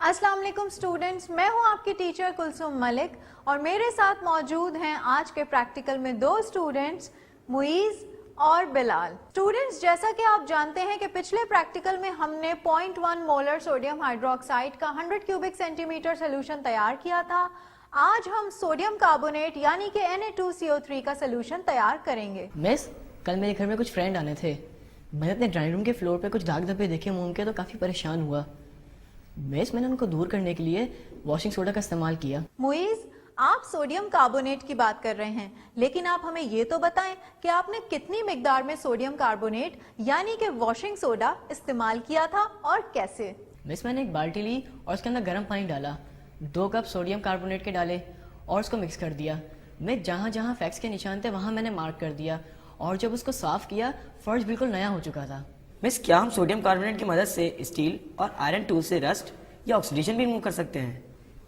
अस्सलाम वालेकुम स्टूडेंट्स, मैं हूं आपकी टीचर कुलसुम मलिक और मेरे साथ मौजूद हैं आज के प्रैक्टिकल में दो स्टूडेंट्स मुईज और बिलाल। स्टूडेंट्स, जैसा कि आप जानते हैं कि पिछले प्रैक्टिकल में हमने 0.1 मोलर सोडियम हाइड्रोक्साइड का 100 क्यूबिक सेंटीमीटर सोल्यूशन तैयार किया था। आज हम सोडियम कार्बोनेट यानी कि Na2CO3 का सोल्यूशन तैयार करेंगे। मिस, कल मेरे घर में कुछ फ्रेंड आने थे। मैंने अपने ड्राइंग रूम के फ्लोर पे कुछ दाग धब्बे देखे मुंह के, तो काफ़ी परेशान हुआ। मिस, मैंने उनको दूर करने के लिए वॉशिंग सोडा का इस्तेमाल किया। मुईज, आप सोडियम कार्बोनेट की बात कर रहे हैं, लेकिन आप हमें ये तो बताएं कि आपने कितनी मिकदार में सोडियम कार्बोनेट यानी कि वॉशिंग सोडा इस्तेमाल किया था और कैसे? मिस, मैंने एक बाल्टी ली और उसके अंदर गर्म पानी डाला, 2 कप सोडियम कार्बोनेट के डाले और उसको मिक्स कर दिया। मैं जहाँ जहाँ फैक्स के निशान थे वहाँ मैंने मार्क कर दिया और जब उसको साफ किया फर्श बिल्कुल नया हो चुका था। मिस, क्या हम सोडियम कार्बोनेट की मदद से स्टील और आयरन टूल से रस्ट या ऑक्सीडेशन भी रिमूव कर सकते हैं?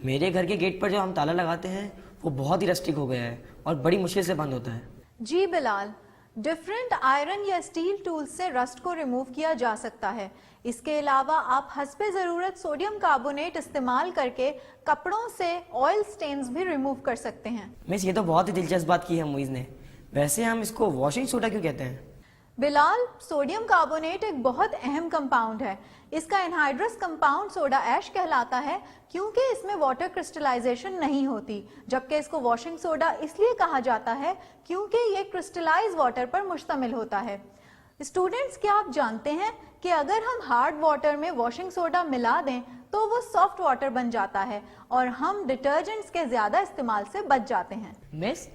मेरे घर के गेट पर जो हम ताला लगाते हैं वो बहुत ही रस्टिक हो गया है और बड़ी मुश्किल से बंद होता है। जी बिलाल, डिफरेंट आयरन या स्टील टूल्स से रस्ट को रिमूव किया जा सकता है। इसके अलावा आप हस्बे ज़रूरत सोडियम कार्बोनेट इस्तेमाल करके कपड़ों से ऑयल स्टेन्स भी रिमूव कर सकते हैं। मिस, ये तो बहुत ही दिलचस्प बात की है मुईज ने। वैसे हम इसको वॉशिंग सोडा क्यों कहते हैं? बिलाल, सोडियम कार्बोनेट एक बहुत अहम कंपाउंड है। इसका एनहाइड्रस कंपाउंड सोडा ऐश कहलाता है क्योंकि इसमें वाटर क्रिस्टलाइजेशन नहीं होती, जबकि इसको वॉशिंग सोडा इसलिए कहा जाता है क्योंकि ये क्रिस्टलाइज वाटर पर मुश्तमिल होता है। स्टूडेंट्स, क्या आप जानते हैं कि अगर हम हार्ड वाटर में वॉशिंग सोडा मिला दें तो वो सॉफ्ट वाटर बन जाता है और हम डिटर्जेंट्स के ज्यादा इस्तेमाल से बच जाते हैं। मिस,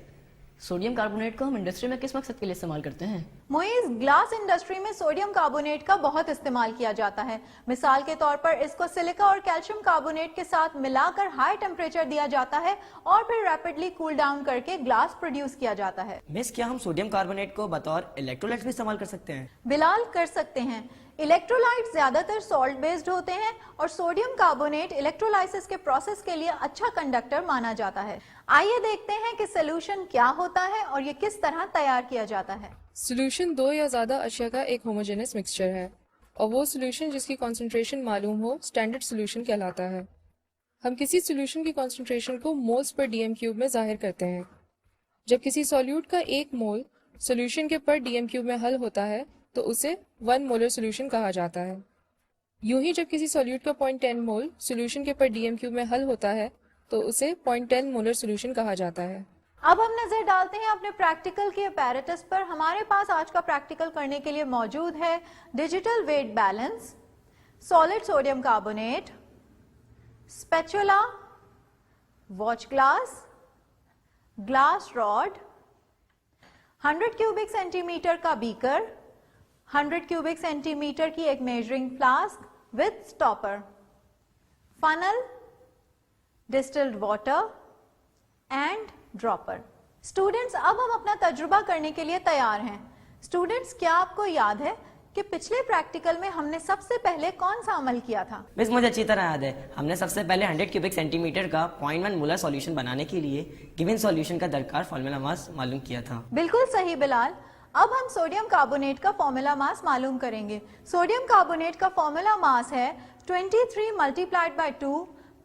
सोडियम कार्बोनेट को हम इंडस्ट्री में किस मकसद के लिए इस्तेमाल करते हैं? मुईज, ग्लास इंडस्ट्री में सोडियम कार्बोनेट का बहुत इस्तेमाल किया जाता है। मिसाल के तौर पर इसको सिलिका और कैल्शियम कार्बोनेट के साथ मिलाकर हाई टेम्परेचर दिया जाता है और फिर रैपिडली कूल डाउन करके ग्लास प्रोड्यूस किया जाता है। मिस, क्या हम सोडियम कार्बोनेट को बतौर इलेक्ट्रोलाइट भी इस्तेमाल कर सकते हैं? बिलाल, कर सकते हैं। इलेक्ट्रोलाइट ज्यादातर सॉल्ट बेस्ड होते हैं और सोडियम कार्बोनेट इलेक्ट्रोलाइसिस के प्रोसेस के लिए अच्छा कंडक्टर माना जाता है। आइए देखते हैं कि सोल्यूशन क्या होता है और ये किस तरह तैयार किया जाता है। सोल्यूशन 2 या ज़्यादा अशिया का एक होमोजेनस मिक्सचर है और वो सोल्यूशन जिसकी कॉन्सेंट्रेशन मालूम हो स्टैंडर्ड सोल्यूशन कहलाता है। हम किसी सोल्यूशन की कॉन्सेंट्रेशन को मोल्स पर डीएम क्यूब में जाहिर करते हैं। जब किसी सॉल्यूट का 1 मोल सोल्यूशन के पर डीएम क्यूब में हल होता है तो उसे 1 मोलर सोल्यूशन कहा जाता है। यूं ही जब किसी सॉल्यूट का 0.10 मोल सोल्यूशन के पर डीएम क्यूब में हल होता है तो उसे 0.10 मोलर सोल्यूशन कहा जाता है। अब हम नजर डालते हैं अपने प्रैक्टिकल के अपैरेटस पर। हमारे पास आज का प्रैक्टिकल करने के लिए मौजूद है digital weight balance, solid sodium carbonate, spatula, watch glass, glass rod, 100 cubic centimetre का बीकर, 100 क्यूबिक सेंटीमीटर की एक measuring flask with stopper, funnel, distilled water and dropper. Students, अब हम अपना तजुर्बा करने के लिए तैयार हैं। स्टूडेंट्स, क्या आपको याद है कि पिछले प्रैक्टिकल में हमने सबसे पहले कौन सा अमल किया था? मिस, मुझे अच्छी तरह याद है। हमने सबसे पहले 100 क्यूबिक सेंटीमीटर का 0.1 मोलर सॉल्यूशन बनाने के लिए गिवन सॉल्यूशन का दरकार फॉर्मूला मास मालूम किया था। बिल्कुल सही बिलाल। अब हम सोडियम कार्बोनेट का फॉर्मूला मास मालूम करेंगे। सोडियम कार्बोनेट का फॉर्मूला मास है 23 multiplied by 2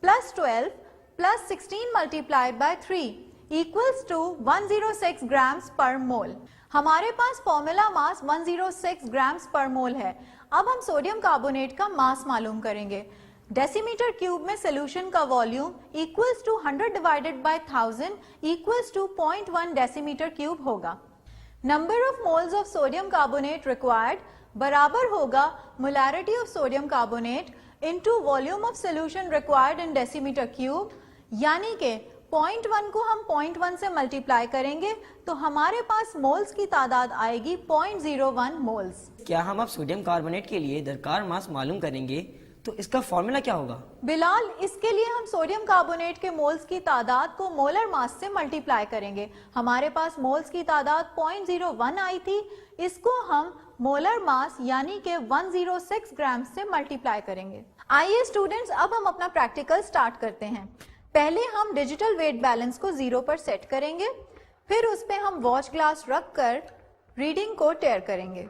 plus 12 plus 16 multiplied by 3 equals to 106 grams per mole. हमारे पास फॉर्मूला मास 106 ग्राम्स पर मोल है। अब हम सोडियम कार्बोनेट का मास मालूम करेंगे। डेसीमीटर क्यूब में सोल्यूशन का volume equals to 100 divided by 1000 equals to 0.1 decimetre cube होगा। Number of moles of sodium carbonate required बराबर होगा molarity of sodium carbonate into volume of solution required in decimetre cube, यानी कि 0.1 को हम 0.1 से मल्टीप्लाई करेंगे तो हमारे पास मोल्स की तादाद आएगी 0.01 मोल्स। क्या हम अब सोडियम कार्बोनेट के लिए दरकार मास मालूम करेंगे तो इसका फॉर्मूला क्या होगा? बिलाल, इसके लिए हम सोडियम कार्बोनेट के मोल्स की तादाद को मोलर मास से मल्टीप्लाई करेंगे। हमारे पास मोल्स की तादाद 0.01 आई थी, इसको हम मोलर मास यानी कि 106 ग्राम से मल्टीप्लाई करेंगे। आइए स्टूडेंट्स, अब हम अपना प्रैक्टिकल स्टार्ट करते हैं। पहले हम डिजिटल वेट बैलेंस को 0 पर सेट करेंगे, फिर उस पे हम वॉच ग्लास रख कर रीडिंग को टेयर करेंगे।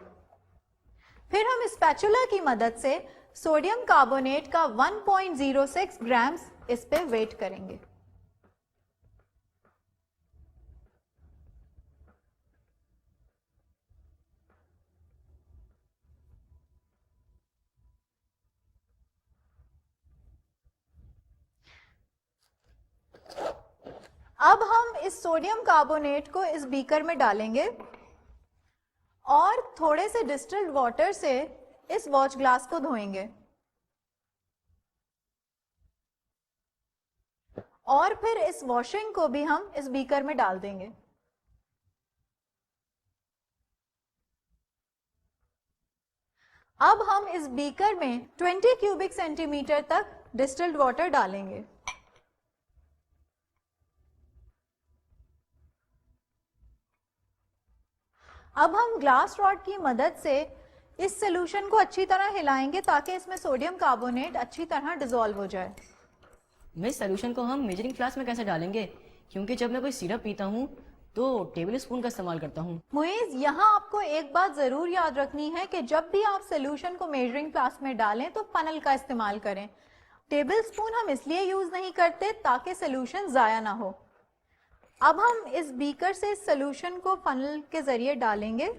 फिर हम स्पैचुला की मदद से सोडियम कार्बोनेट का 1.06 ग्राम्स इस पे वेट करेंगे। अब हम इस सोडियम कार्बोनेट को इस बीकर में डालेंगे और थोड़े से डिस्टिल्ड वाटर से इस वॉच ग्लास को धोएंगे और फिर इस वॉशिंग को भी हम इस बीकर में डाल देंगे। अब हम इस बीकर में 20 क्यूबिक सेंटीमीटर तक डिस्टिल्ड वाटर डालेंगे। अब हम ग्लास रॉड की मदद से इस सॉल्यूशन को अच्छी तरह हिलाएंगे ताकि इसमें सोडियम कार्बोनेट अच्छी तरह डिसॉल्व हो जाए। मिस सोल्यूशन को हम मेजरिंग फ्लास्क में कैसे डालेंगे? क्योंकि जब मैं कोई सिरप पीता हूँ तो टेबल स्पून का इस्तेमाल करता हूँ। मुइज, यहाँ आपको एक बात जरूर याद रखनी है कि जब भी आप सॉल्यूशन को मेजरिंग फ्लास्क में डालें तो फनल का इस्तेमाल करें। टेबल स्पून हम इसलिए यूज नहीं करते ताकि सॉल्यूशन जाया ना हो। अब हम इस बीकर से इस सॉल्यूशन को फनल के जरिए डालेंगे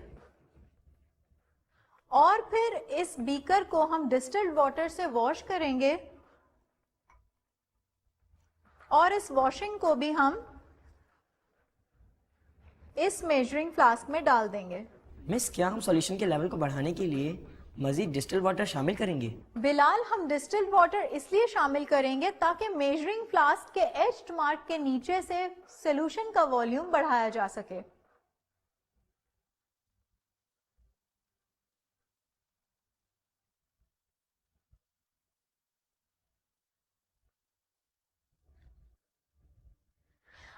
और फिर इस बीकर को हम डिस्टिल्ड वाटर से वॉश करेंगे और इस वॉशिंग को भी हम इस मेजरिंग फ्लास्क में डाल देंगे। मिस, क्या हम सॉल्यूशन के लेवल को बढ़ाने के लिए मजीद डिस्टिल्ड वाटर शामिल करेंगे? बिलाल, हम डिस्टिल्ड वाटर इसलिए शामिल करेंगे ताकि मेजरिंग फ्लास्क के एज्ड मार्क के नीचे से सॉल्यूशन का वॉल्यूम बढ़ाया जा सके।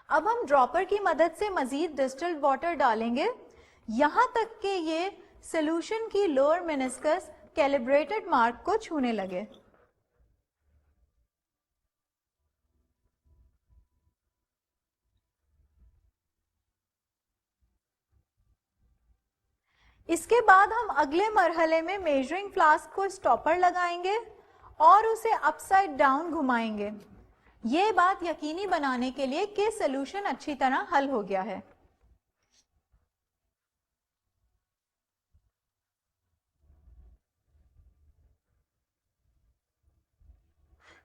अब हम ड्रॉपर की मदद से मजीद डिस्टिल्ड वाटर डालेंगे यहां तक कि ये सॉल्यूशन की लोअर मेनिस्कस कैलिब्रेटेड मार्क को छूने लगे। इसके बाद हम अगले मरहले में मेजरिंग फ्लास्क को स्टॉपर लगाएंगे और उसे अपसाइड डाउन घुमाएंगे, ये बात यकीनी बनाने के लिए कि सॉल्यूशन अच्छी तरह हल हो गया है।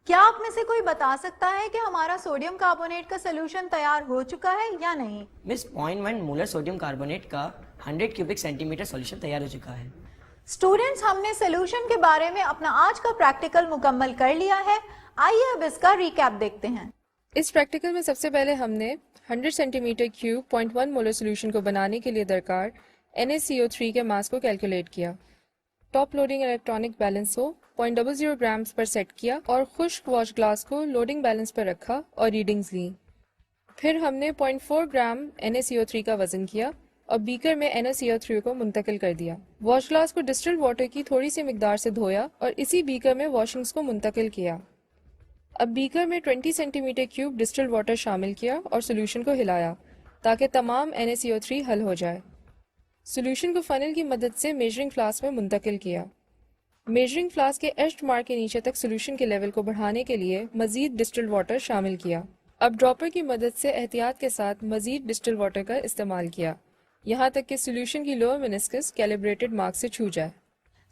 क्या आप में से कोई बता सकता है कि हमारा सोडियम कार्बोनेट का सॉल्यूशन तैयार हो चुका है या नहीं? मिस, 0.1 मोलर सोडियम कार्बोनेट का 100 क्यूबिक सेंटीमीटर सॉल्यूशन तैयार हो चुका है। स्टूडेंट्स, हमने सॉल्यूशन के बारे में अपना आज का प्रैक्टिकल मुकम्मल कर लिया है। आइए अब इसका रिकैप देखते हैं। इस प्रैक्टिकल में सबसे पहले हमने 100 सेंटीमीटर क्यूब 0.1 मोलर सोल्यूशन को बनाने के लिए दरकार NaCO3 के मास को कैलकुलेट किया। टॉप लोडिंग इलेक्ट्रॉनिक बैलेंस को 0.00 ग्राम्स पर सेट किया और खुश्क वॉश ग्लास को लोडिंग बैलेंस पर रखा और रीडिंग्स ली। फिर हमने 0.4 ग्राम NaCO3 का वजन किया और बीकर में NaCO3 को मुंतकिल कर दिया। वॉश ग्लास को डिस्टिल्ड वाटर की थोड़ी सी मिकदार से धोया और इसी बीकर में वॉशिंग्स को मुंतकिल किया। अब बीकर में 20 सेंटीमीटर क्यूब डिस्टिल्ड वाटर शामिल किया और सोल्यूशन को हिलाया ताकि तमाम NaCO3 हल हो जाए। सोल्यूशन को फनल की मदद से मेजरिंग फ्लास्क में मुंतकिल किया। मेजरिंग फ्लास्क के एज्ड मार्क के नीचे तक सोल्यूशन के लेवल को बढ़ाने के लिए मजीद डिस्टिल्ड वाटर शामिल किया। अब ड्रॉपर की मदद से एहतियात के साथ मजीद डिस्टिल्ड वाटर का इस्तेमाल किया, यहाँ तक कि सोल्यूशन की लोअर मेनिस्कस कैलिब्रेटेड मार्क से छू जाए।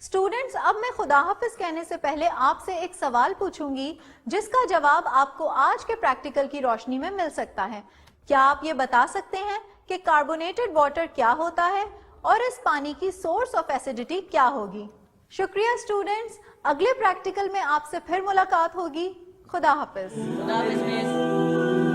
स्टूडेंट्स, अब मैं खुदा हाफिज कहने से पहले आपसे एक सवाल पूछूंगी जिसका जवाब आपको आज के प्रैक्टिकल की रोशनी में मिल सकता है। क्या आप ये बता सकते हैं कि कार्बोनेटेड वाटर क्या होता है और इस पानी की सोर्स ऑफ एसिडिटी क्या होगी? शुक्रिया स्टूडेंट्स, अगले प्रैक्टिकल में आपसे फिर मुलाकात होगी। खुदा हाफिज। खुदा हाफिज मिस।